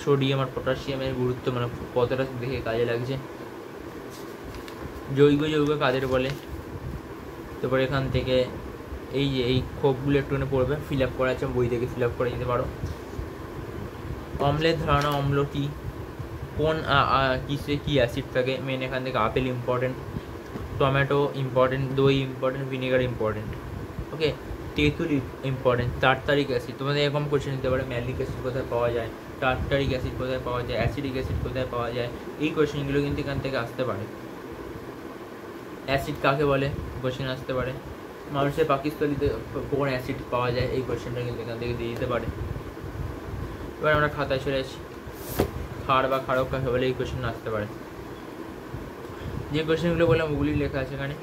Speaker 1: সোডিয়াম আর পটাশিয়ামের গুরুত্ব, মানে কতটা দেখে কাজে লাগছে। জৈব যৌগ কাদের বলে। তারপরে এখান থেকে এই যে এই ক্ষোভগুলো একটুখানি পড়বে, ফিল আপ করা আছে, বই থেকে ফিল আপ করে নিতে পারো। অম্লের ধারণা, অম্ল কী, কোন কিসে কী অ্যাসিড থাকে, মেন এখান থেকে আপেল ইম্পর্টেন্ট, টমেটো ইম্পর্টেন্ট, দই ইম্পর্টেন্ট, ভিনেগার ইম্পর্টেন্ট। ওকে, তেঁতুল ইম্পর্টেন্ট। টার্টারিক অ্যাসিড, তোমাদের এরকম কোশ্চেন দিতে পারে, ম্যালিক অ্যাসিড কোথায় পাওয়া যায়, টার্টারিক অ্যাসিড কোথায় পাওয়া যায়, অ্যাসিডিক অ্যাসিড কোথায় পাওয়া যায়, এই কোশ্চেনগুলো কিন্তু এখান থেকে আসতে পারে। অ্যাসিড কাকে বলে কোশ্চেন আসতে পারে, মানুষের পাকিস্তানিতে কোন অ্যাসিড পাওয়া যায়, এই কোশ্চেনটা কিন্তু এখান থেকে দিয়ে দিতে পারে। এবার আমরা খাতায় চলে আসি, ক্ষার বা ক্ষারক কাকে বলে, এই কোশ্চেন আসতে পারে। যে কোশ্চেনগুলো বললাম ওগুলি লেখা আছে এখানে।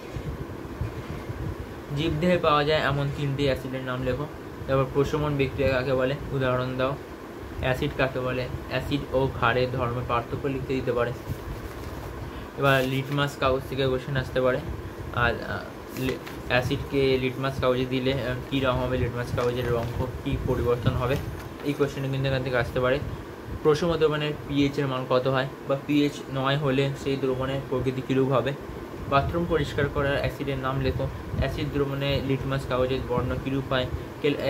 Speaker 1: জীবদেহে পাওয়া যায় এমন 3টি অ্যাসিডের নাম লেখো। তারপর প্রশমন বিক্রিয়া কাকে বলে, উদাহরণ দাও। অ্যাসিড কাকে বলে, অ্যাসিড ও ক্ষারের ধর্মের পার্থক্য লিখতে দিতে পারে। এবার লিটমাস কাগজ থেকে কোশ্চেন আসতে পারে। আর অ্যাসিডকে লিটমাস কাগজে দিলে কী রঙ হবে, লিটমাস কাগজের রঙ কী পরিবর্তন হবে, এই কোশ্চেনটা কিন্তু এখান থেকে আসতে পারে। প্রশম দ্রবণের পিএইচের মান কত হয়, বা পিএইচ 9 হলে সেই দ্রবণের প্রকৃতি কীরূপ হবে। বাথরুম পরিষ্কার করার অ্যাসিডের নাম লেখো। অ্যাসিড দ্রবণে লিটমাস কাগজের বর্ণ কীরূপ হয়,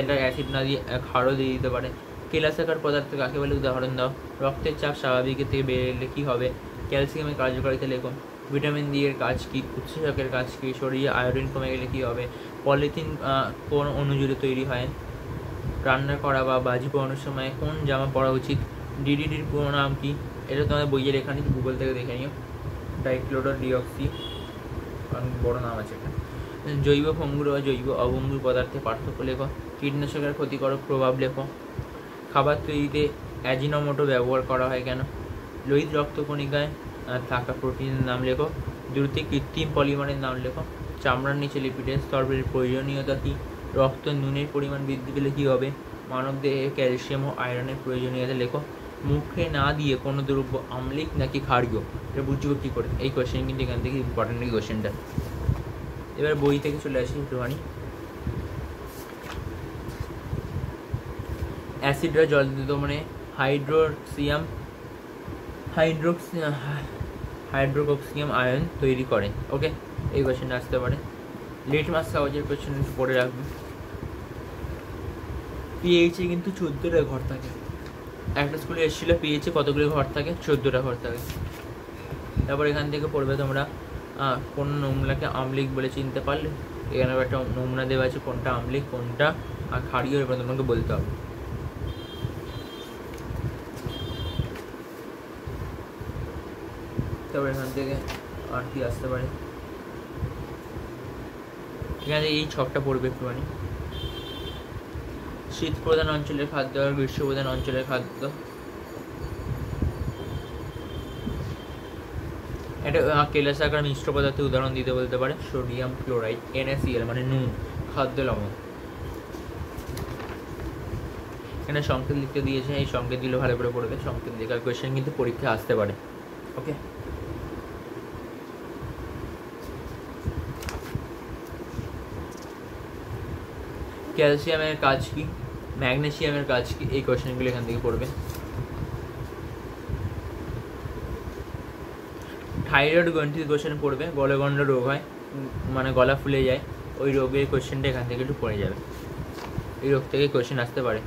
Speaker 1: এটা অ্যাসিড না দিয়ে ক্ষারও দিয়ে দিতে পারে। কেলাসাকার পদার্থ কাকে বলে, উদাহরণ দাও। রক্তের চাপ স্বাভাবিকের থেকে বেড়ে এলে কী হবে, ক্যালসিয়ামের কার্যকারিতা লেখো। ভিটামিন ডি এর কাজ কী, উৎসেচকের কাজ কী, শরীরে আয়োডিন কমে গেলে কী হবে, পলিথিন কোন অণু জুড়ে তৈরি হয়, রান্না করা বা বাজি পোড়ানোর সময় কোন জামা পরা উচিত, ডিডিডির পুরো নাম কি, এটা তোমাদের বইয়ে লেখা নেই, গুগল থেকে দেখে নিও। ডাইক্লোরো ডিঅক্সি, কারণ বড় নাম আছে এটা। জৈব ভঙ্গুর ও জৈব অভঙ্গুর পদার্থে পার্থক্য লেখো। কীটনাশকের ক্ষতিকারক প্রভাব লেখো। খাবার তৈরিতে অ্যাজিনোমোটো ব্যবহার করা হয় কেন, লোহিত রক্তকণিকায় থাকা প্রোটিনের নাম লেখো। দ্রুতি কৃত্রিম পলিমারের নাম লেখো। চামড়ার নিচে লিপিডের স্তরের প্রয়োজনীয়তা কী, রক্ত নুনের পরিমাণ বৃদ্ধি পেলে কী হবে, মানবদেহে ক্যালসিয়াম ও আয়রনের প্রয়োজনীয়তা লেখো। মুখে না দিয়ে কোনো দ্রব্য আম্লিক নাকি ক্ষারীয়, এটা বুঝবো কী করে, এই কোয়েশ্চেন কিন্তু এখান থেকে ইম্পর্টেন্ট এই কোয়েশ্চেনটা। এবার বই থেকে চলে আসি একটুখানি। অ্যাসিডরা জল মানে হাইড্রোক্সিয়াম আয়ন তৈরি করে। ওকে, এই কোয়েশ্চেনটা আসতে পারে। লিটমাস কাগজের কোয়েশ্চেন পড়ে রাখবে। পিএইচে কিন্তু 14টা ঘর থাকে। একটা স্কুলে এসেছিলো পিএইচে কতগুলো ঘর থাকে, 14টা ঘর থাকে। তারপর এখান থেকে পড়বে তোমরা কোন নমুনাকে আম্লিক বলে চিনতে পারলে, এখানে একটা নমুনা দেওয়া আছে কোনটা আম্লিক কোনটা ক্ষারীয়, এবার তোমাকে বলতে হবে। তারপর এখান থেকে আর কি আসতে পারে, এখানে এই ছকটা পড়বে একটুখানি। শীত প্রধান অঞ্চলের খাদ্য আর গ্রীষ্ম প্রধান অঞ্চলের খাদ্য, এটা কেলাসাকার মিশ্র পদার্থের উদাহরণ দিতে বলতে পারে। সোডিয়াম ক্লোরাইড, NaCl মানে নুন, খাদ্য লবণ। এখানে সংকেত লিখতে দিয়েছে, এই সংকেত দিলে ভালো করে পড়বে। সংকেত লেখার কোয়েশ্চেন কিন্তু পরীক্ষায় আসতে পারে। ওকে, ক্যালসিয়ামের কাজ কি, ম্যাগনেসিয়ামের কাজ কি, এই কোয়েশ্চেনগুলো এখান থেকে পড়বে। থাইরয়েড গ্রন্থির কোয়েশ্চেন পড়বে। গলগণ্ড রোগ হয়, মানে গলা ফুলে যায়, ওই রোগের কোয়েশ্চেনটা এখান থেকে একটু পড়ে যাবে। এই রোগ থেকে কোয়েশ্চেন আসতে পারে।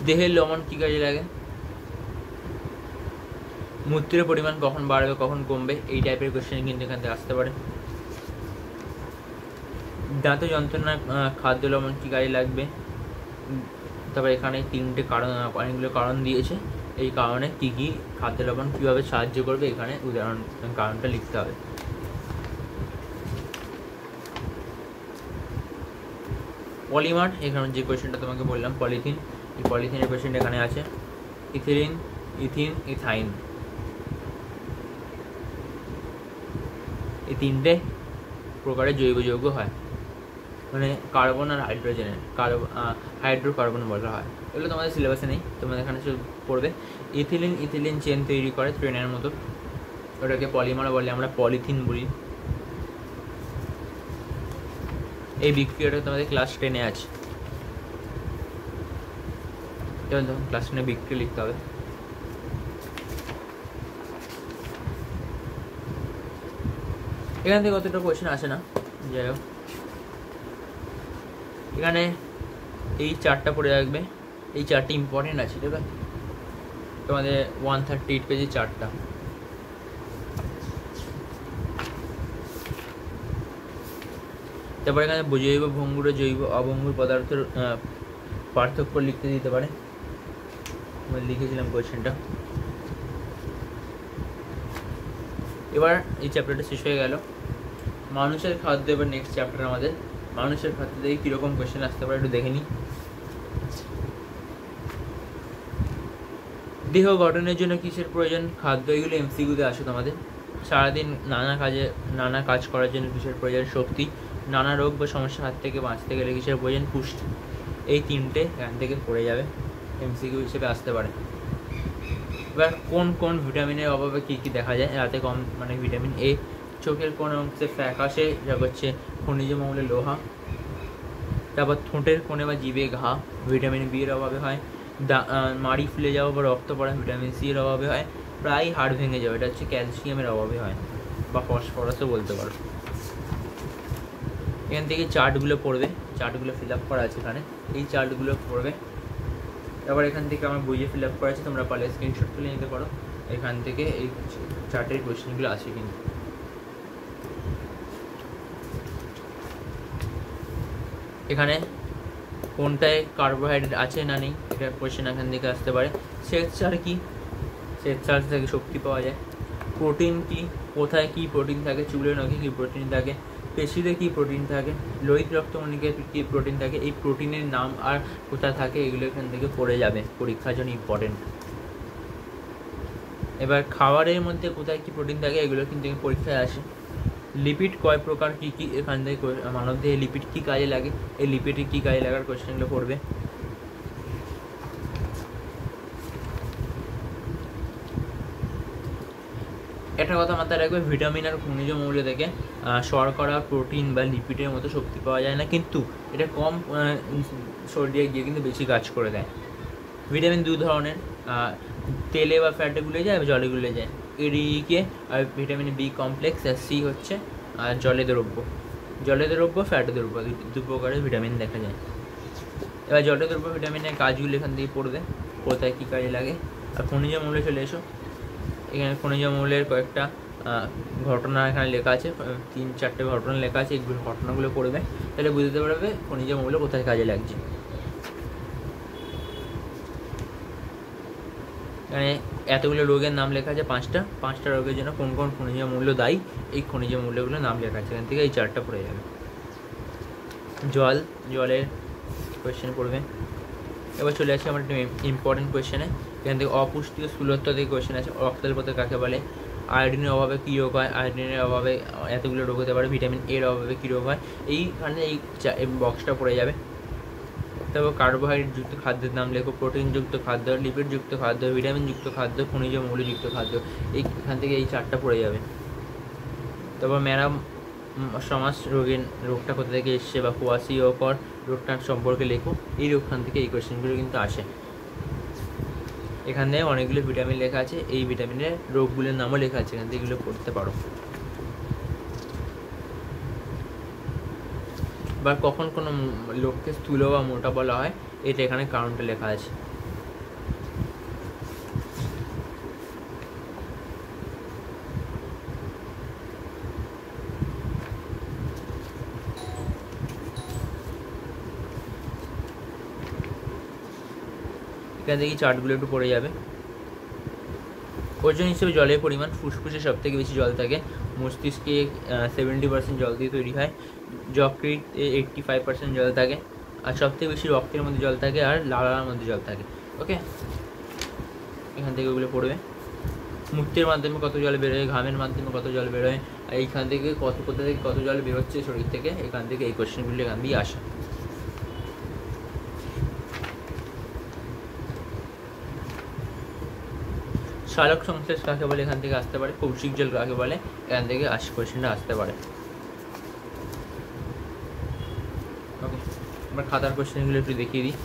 Speaker 1: দেহের লবণ কী কাজে লাগে, মূত্রের পরিমাণ কখন বাড়বে কখন কমবে, এই টাইপের কোয়েশ্চেন কিন্তু এখান থেকে আসতে পারে। দাঁত যন্ত্রণার খাদ্য লবণ কী কাজে লাগবে, তারপর এখানে 3টে কারণ, অনেকগুলো কারণ দিয়েছে, এই কারণে কী কী খাদ্য লবণ কীভাবে সাহায্য করবে, এখানে উদাহরণ কারণটা লিখতে হবে। পলিমার, এখানে যে কোয়েশ্চেনটা তোমাকে বললাম পলিথিন, এই পলিথিনের কোয়েশ্চেনটা এখানে আছে। ইথিলিন, ইথিন, ইথাইন, এই 3টে প্রকারের জৈব যৌগ হয়, মানে কার্বন আর হাইড্রোজেনের, হাইড্রোকার্বন বলা হয়। এগুলো তোমাদের সিলেবাসে নেই, তোমাদের এখানে পড়বে। ইথিলিন চেন তৈরি করে ট্রেনের মতো, ওটাকে পলিমার বলে, আমরা পলিথিন বলি। এই বিক্রিয়াটা তোমাদের ক্লাস 10-এ আছে, যেমন তখন ক্লাস 10-এ বিক্রিয়া লিখতে হবে। এখান থেকে অতটা কোয়েশ্চেন আসে না, যাই হোক। এখানে এই 4টা পড়ে রাখবে, এই 4টি ইম্পর্টেন্ট আছে, ঠিক আছে, তোমাদের 138 পেজে 4টা। তারপর এখানে জৈব ভঙ্গুর ও জৈব অভঙ্গুর পদার্থের পার্থক্য লিখতে দিতে পারে, আমি লিখেছিলাম কোয়েশ্চেনটা। এবার এই চ্যাপ্টারটা শেষ হয়ে গেল। মানুষের খাদ্য, এবার নেক্সট চ্যাপ্টার আমাদের। মানুষের খাদ্য থেকে কীরকম কোয়েশ্চেন আসতে পারে একটু দেখে নিই। দেহ গঠনের জন্য কিসের প্রয়োজন? খাদ্য। এগুলো এমসিকিউতে আসে তোমাদের। সারাদিন নানা কাজ করার জন্য কিসের প্রয়োজন? শক্তি। নানা রোগ বা সমস্যার হাত থেকে বাঁচতে গেলে কিসের প্রয়োজন? পুষ্টি। এই তিনটে এখান থেকে পড়ে যাবে, এমসিকিউ হিসেবে আসতে পারে। এবার কোন কোন ভিটামিনের অভাবে কী কী দেখা যায় রাতে কম, মানে ভিটামিন এ। চোখের কোন অংশে ফ্যাকাশে, যা হচ্ছে খনিজ মৌলের লোহা। তারপর ঠোঁটের কোণে বা জিভে ঘা, ভিটামিন বি এর অভাবে হয়। মাড়ি ফুলে যাওয়া বা রক্ত পড়া, ভিটামিন সি এর অভাবে হয়। প্রায় হাড় ভেঙে যাওয়া, এটা হচ্ছে ক্যালসিয়ামের অভাবে হয়, বা ফসফরাসও বলতে পারো। এখান থেকে চার্টগুলো পড়বে, চার্টগুলো ফিল আপ করা আছে এখানে, এই চার্টগুলো পড়বে। তারপর এখান থেকে আমার বইয়ে ফিল আপ করা আছে, তোমরা পারলে স্ক্রিনশট তুলে নিতে পারো। এখান থেকে এই চার্টের কোয়েশ্চেনগুলো আসে কিন্তু। এখানে কোনটায় কার্বোহাইড্রেট আছে না নেই, এটা কোয়েশ্চেন এখান থেকে আসতে পারে। শ্বেতসার কি? শ্বেতসার থেকে শক্তি পাওয়া যায়। প্রোটিন কি? কোথায় কি প্রোটিন থাকে? চুলের নখে কি প্রোটিন থাকে? পেশিতে কি প্রোটিন থাকে? লোহিত রক্তকণিকায় কি প্রোটিন থাকে? এই প্রোটিনের নাম আর কোথায় থাকে এগুলো এখান থেকে পড়ে যাবে, পরীক্ষার জন্য ইম্পর্টেন্ট। এবার খাবারের মধ্যে কোথায় কি প্রোটিন থাকে এগুলো কিন্তু পরীক্ষায় আসে। লিপিড কয় প্রকার, কী কী, এখান থেকে মানবদেহে লিপিড কী কাজে লাগে, এই লিপিডে কী কাজে লাগার কোয়েশ্চেনগুলো পড়বে। একটা কথা মাথায় রাখবে, ভিটামিন আর খনিজ মৌল থেকে শর্করা, প্রোটিন বা লিপিডের মতো শক্তি পাওয়া যায় না, কিন্তু এটা কম শরীরে গিয়ে কিন্তু বেশি কাজ করে দেয়। ভিটামিন দু ধরনের, তেলে বা ফ্যাটে গুলে যায়, জলে গুলে যায়, এডিকে। আর ভিটামিন বি কমপ্লেক্স, আর সি হচ্ছে জলে দ্রব্য। জলে দ্রব্য, ফ্যাট দ্রব্য, দু প্রকারের ভিটামিন দেখা যায়। এবার জলে দ্রব্য ভিটামিনের কাজগুলো এখান থেকে পড়বে, কোথায় কী কাজে লাগে। আর খনিজ মৌলে চলে এসো, এখানে খনিজ মৌলের কয়েকটা ঘটনা এখানে লেখা আছে, 3-4টে ঘটনা লেখা আছে, এই ঘটনাগুলো পড়বে, তাহলে বুঝতে পারবে খনিজ মৌল কোথায় কাজে লাগছে। এখানে এতগুলো রোগের নাম লেখা আছে, 5টা রোগের জন্য কোন কোন খনিজ মৌল দায়ী, এই খনিজ মৌলগুলোর নাম লেখা আছে, এখান থেকে এই 4টা পড়ে যাবে। জলের কোয়েশ্চেন পড়বে। এবার চলে আসছে আমার ইম্পর্টেন্ট কোয়েশ্চেনে, এখান থেকে অপুষ্টি ও স্থূলত্ব থেকে কোয়েশ্চেন আছে। রক্তাল্পতা কাকে বলে? আয়োডিনের অভাবে কী রোগ হয়? আয়োডিনের অভাবে এতগুলো রোগ হতে পারে। ভিটামিন এর অভাবে কী রোগ হয়? এইখানে এই বক্সটা পড়ে যাবে। তারপর কার্বোহাইড্রেটযুক্ত খাদ্যের নাম লেখো, প্রোটিনযুক্ত খাদ্য, লিপিডযুক্ত খাদ্য, ভিটামিনযুক্ত খাদ্য, খনিজ মৌলযুক্ত খাদ্য, এইখান থেকে এই 4টা পড়ে যাবে। তারপর ম্যারাম সমাজ রোগটা কোথা থেকে এসছে, বা কোয়াশিওকর রোগটার সম্পর্কে লেখো, এই রোগখান থেকে এই কোয়েশ্চেনগুলো কিন্তু আসে। এখানে অনেকগুলো ভিটামিন লেখা আছে, এই ভিটামিনের রোগগুলোর নামও লেখা আছে, এখান থেকে এগুলো পড়তে পারো। বা কখন কোনো লোককে স্থূল বা মোটা বলা হয়, এটা এখানে কারণটা লেখা আছে। এখান থেকে চার্টগুলো একটু পড়ে যাবে। ওজন হিসেবে জলের পরিমাণ, ফুসফুসে সব থেকে বেশি জল থাকে, মস্তিষ্কে 70% জল দিয়ে তৈরি হয়, যকৃতে 85% জল থাকে, আর সবথেকে বেশি রক্তের মধ্যে জল থাকে, আর লালার মধ্যে জল থাকে। ওকে, এখান থেকে ওগুলো পড়বে। মূত্রের মাধ্যমে কত জল বেরোয়, ঘামের মাধ্যমে কত জল বেরোয়, আর এইখান থেকে কোথা থেকে কত জল বেরোচ্ছে শরীর থেকে, এখান থেকে এই কোয়েশ্চেনগুলো এখান দিয়ে আসে। সালোক সংশ্লেষ কাকে বলে, এখান থেকে আসতে পারে। কৌশিক জল কাকে বলে, এখান থেকে কোয়েশ্চেনটা আসতে পারে। ওকে, আমরা খাতার কোয়েশ্চেনগুলো একটু দেখিয়ে দিই।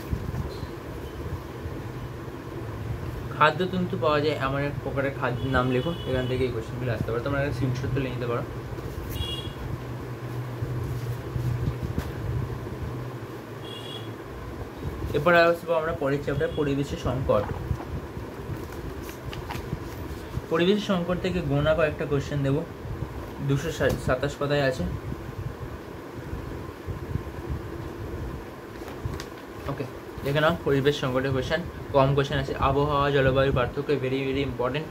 Speaker 1: খাদ্যতন্তু পাওয়া যায় এমন এক প্রকারের খাদ্যের নাম লেখো, এখান থেকে এই কোয়েশ্চেনগুলো আসতে পারে। তোমরা একটা স্ক্রিনশট তুলে নিতে পারো। এরপর আসবো আমরা পরের চ্যাপ্টার, পরিবেশের সংকট। পরিবেশের সংকট থেকে গোনা কয়েকটা কোয়েশ্চেন দেবো, 227 পাতায় আছে। দেখে নাও পরিবেশ সংকটের কোয়েশ্চেন, কম কোয়েশ্চেন আছে। আবহাওয়া জলবায়ুর পার্থক্য ভেরি ভেরি ইম্পর্টেন্ট।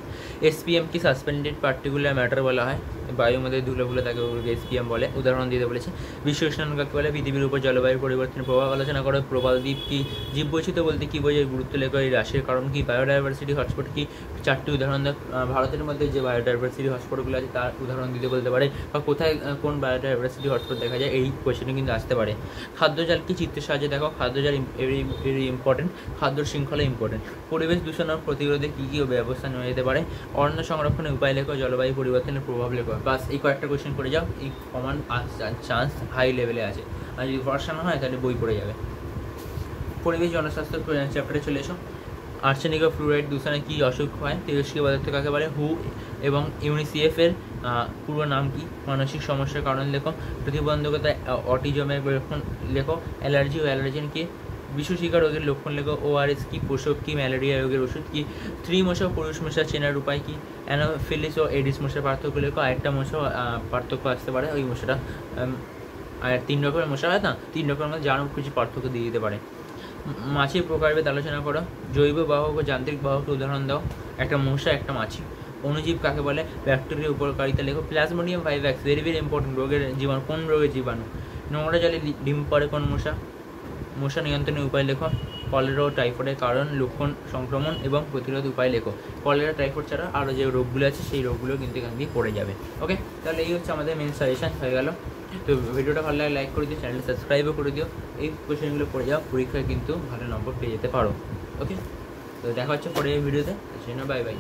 Speaker 1: এসপিএম কি সাসপেন্ডেড পার্টিকুলার ম্যাটার বলা হয়? বায়ুর মধ্যে ধুলো ফুলে থাকে ওগুলোকে এসপিএম বলে। উদাহরণ দিতে বলেছে। বিশ্ব উষ্ণায়ন কাকে বলে? পৃথিবীর উপর জলবায়ুর পরিবর্তনের প্রভাব আলোচনা করো। প্রবাল দ্বীপ কি? জীববৈচিত্র্য বলতে কী বোঝায়? গুরুত্ব লেখো। এই হ্রাসের কারণ কি? বায়োডাইভার্সিটি হটস্পট কি? 4টি উদাহরণ দেখ। ভারতের মধ্যে যে বায়োডাইভার্সিটি হটস্পটগুলো আছে তার উদাহরণ দিতে বলতে পারে, বা কোথায় কোন বায়োডাইভার্সিটি হটস্পট দেখা যায়, এই কোয়েশ্চেনে কিন্তু আসতে পারে। খাদ্যজাল কি? চিত্রের সাহায্যে দেখো। খাদ্যজাল ভেরি ইম্পর্টেন্ট। খাদ্য শৃঙ্খলা ইম্পর্টেন্ট। পরিবেশ দূষণ প্রতিরোধে কী কী ব্যবস্থা নেওয়া যেতে পারে? অরণ্য সংরক্ষণের উপায় লেখো। জলবায়ু পরিবর্তনের প্রভাব লেখো। বাস এই কয়েকটা কোয়েশ্চেন করে যাও, এই কমন চান্স হাই লেভেলে আছে। আর যদি ভরসা না হয় তাহলে বই পড়ে যাবে। পরিবেশ জনস্বাস্থ্য চ্যাপ্টারে চলে এসো। আর্সেনিক ও ফ্লুরাইড দূষণে কী অসুখ হয়? তেজস্ক্রিয় পদার্থ কাকে বলে? হু এবং ইউনিসেফের পুরো নাম কি? মানসিক সমস্যার কারণ লেখো। প্রতিবন্ধকতা অটিজমের লক্ষণ লেখো। অ্যালার্জি ও অ্যালার্জেন কি? বিশ্বশিকা রোগের লক্ষণ লেখো। ওআরএস কি? পোষক কি? ম্যালেরিয়া রোগের ওষুধ কি? স্ত্রী মশা পুরুষ মশা চেনার উপায় কি? অ্যানোফিলিস ও এডিস মশার পার্থক্য লেখো। আরেকটা মশা পার্থক্য আসতে পারে, ওই মশাটা আর 3 রকমের মশা হয় না, 3 রকমের মধ্যে যার কিছু পার্থক্য দিয়ে দিতে পারে। মাছির প্রকারভেদ আলোচনা করো। জৈব বাহক ও যান্ত্রিক বাহকের উদাহরণ দাও। একটা মশা, একটা মাছি। অণুজীব কাকে বলে? ব্যাকটেরিয়ার উপকারিতা লেখো। Plasmodium vivax very very important. রোগের জীবাণু, কোন রোগের জীবাণু? নোংরা জলে ডিম পাড়ে কোন মশা? মশা নিয়ন্ত্রণের উপায় লেখো। কলেরা ও টাইফয়েডের কারণ, লক্ষণ, সংক্রমণ এবং প্রতিরোধ উপায় লেখো। কলেরা টাইফয়েড ছাড়া আরও যে রোগগুলো আছে সেই রোগগুলো কিন্তু এখান দিয়ে পড়ে যাবে। ওকে, তাহলে এই হচ্ছে আমাদের মেন সাজেশন হয়ে গেল। তো ভিডিওটা ভালো লাগে লাইক করে দিও, চ্যানেলটা সাবস্ক্রাইবও করে দিও। এই কোয়েশ্চেনগুলো পড়ে যাও, পরীক্ষায় কিন্তু ভালো নম্বর পেয়ে যেতে পারো। ওকে, তো দেখা হচ্ছে পরের ভিডিওতে। Bye bye.